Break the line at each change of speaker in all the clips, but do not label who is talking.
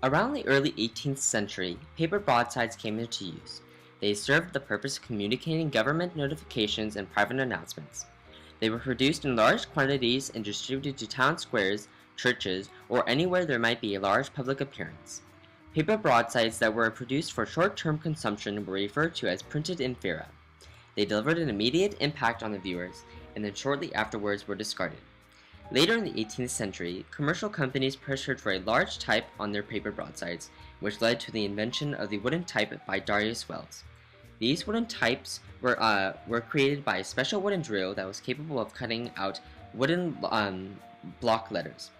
Around the early 18th century, paper broadsides came into use. They served the purpose of communicating government notifications and private announcements. They were produced in large quantities and distributed to town squares, churches, or anywhere there might be a large public appearance. Paper broadsides that were produced for short-term consumption were referred to as printed infera. They delivered an immediate impact on the viewers, and then shortly afterwards were discarded. Later in the 18th century, commercial companies pressured for a large type on their paper broadsides, which led to the invention of the wooden type by Darius Wells. These wooden types were created by a special wooden drill that was capable of cutting out wooden block letters.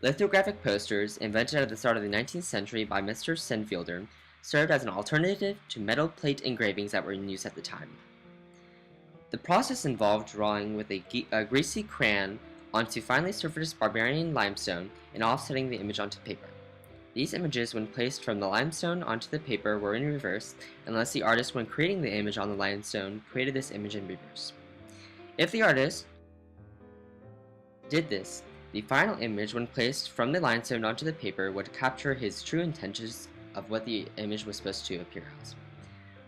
Lithographic posters, invented at the start of the 19th century by Mr. Sinfielder, served as an alternative to metal plate engravings that were in use at the time. The process involved drawing with a greasy crayon onto finely surfaced Barbarian limestone and offsetting the image onto paper. These images, when placed from the limestone onto the paper, were in reverse, unless the artist, when creating the image on the limestone, created this image in reverse. If the artist did this, the final image, when placed from the limestone onto the paper, would capture his true intentions of what the image was supposed to appear as.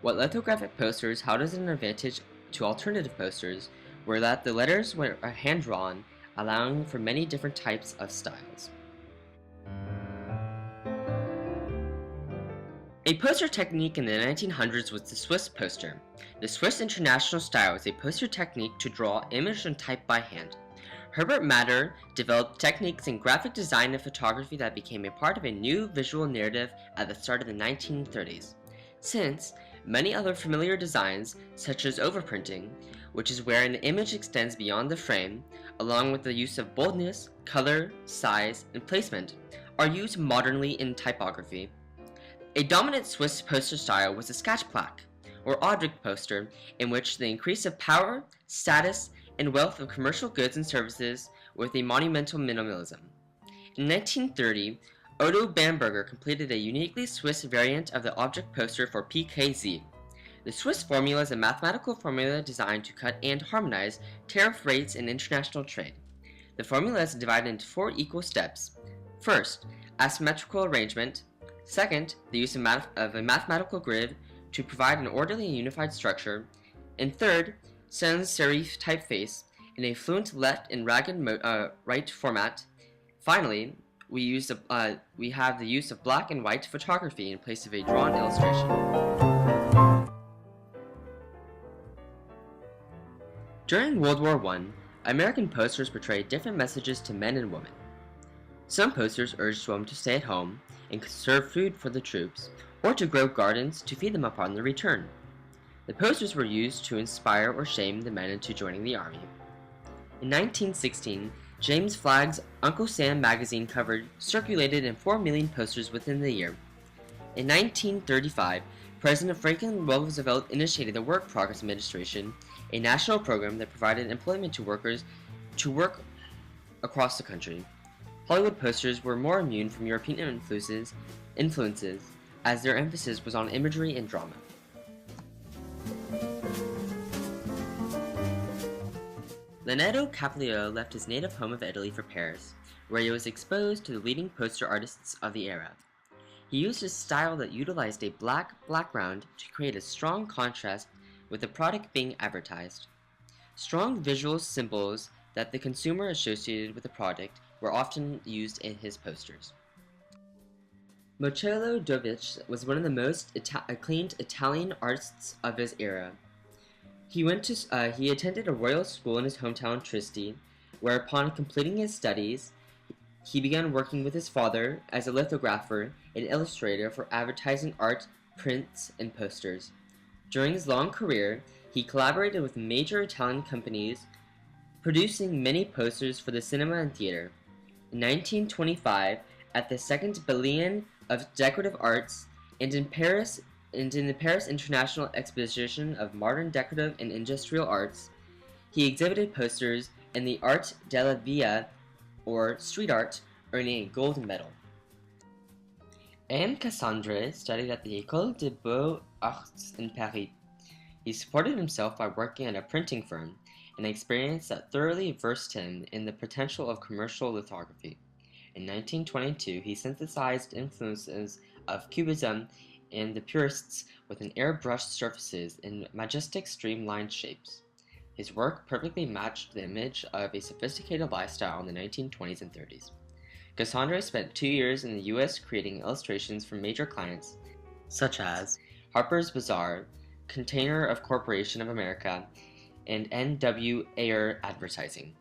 What lithographic posters held as an advantage to alternative posters were that the letters were hand-drawn, allowing for many different types of styles. A poster technique in the 1900s was the Swiss poster. The Swiss International style is a poster technique to draw, image, and type by hand. Herbert Matter developed techniques in graphic design and photography that became a part of a new visual narrative at the start of the 1930s. Since many other familiar designs, such as overprinting, which is where an image extends beyond the frame, along with the use of boldness, color, size, and placement, are used modernly in typography. A dominant Swiss poster style was the Sketchplaque, or object poster, in which the increase of power, status, and wealth of commercial goods and services with a monumental minimalism. In 1930, Otto Bamberger completed a uniquely Swiss variant of the object poster for PKZ. The Swiss formula is a mathematical formula designed to cut and harmonize tariff rates in international trade. The formula is divided into 4 equal steps. First, asymmetrical arrangement. Second, the use of a mathematical grid to provide an orderly and unified structure. And third, sans serif typeface in a fluent left and ragged right format. Finally, we have the use of black and white photography in place of a drawn illustration. During World War I, American posters portrayed different messages to men and women. Some posters urged women to stay at home and conserve food for the troops, or to grow gardens to feed them upon their return. The posters were used to inspire or shame the men into joining the army. In 1916, James Flagg's Uncle Sam magazine cover circulated in 4 million posters within the year. In 1935, President Franklin Roosevelt initiated the Work Progress Administration, a national program that provided employment to workers to work across the country. Hollywood posters were more immune from European influences, as their emphasis was on imagery and drama. Leonardo Capalio left his native home of Italy for Paris, where he was exposed to the leading poster artists of the era. He used a style that utilized a black background to create a strong contrast with the product being advertised. Strong visual symbols that the consumer associated with the product were often used in his posters. Marcello Dovich was one of the most acclaimed Italian artists of his era. He attended a royal school in his hometown Trieste, where upon completing his studies, he began working with his father as a lithographer and illustrator for advertising art, prints, and posters. During his long career, he collaborated with major Italian companies, producing many posters for the cinema and theater. In 1925, at the Second Biennale of Decorative Arts, and in the Paris International Exposition of Modern Decorative and Industrial Arts, he exhibited posters in the Art de la Via, or street art, earning a gold medal. Anne Cassandre studied at the École des Beaux-Arts in Paris. He supported himself by working at a printing firm, an experience that thoroughly versed him in the potential of commercial lithography. In 1922, he synthesized influences of Cubism and the Purists with an airbrushed surfaces and majestic streamlined shapes. His work perfectly matched the image of a sophisticated lifestyle in the 1920s and 30s. Cassandre spent 2 years in the US creating illustrations for major clients such as Harper's Bazaar, Container of Corporation of America, and N.W. Ayer Advertising.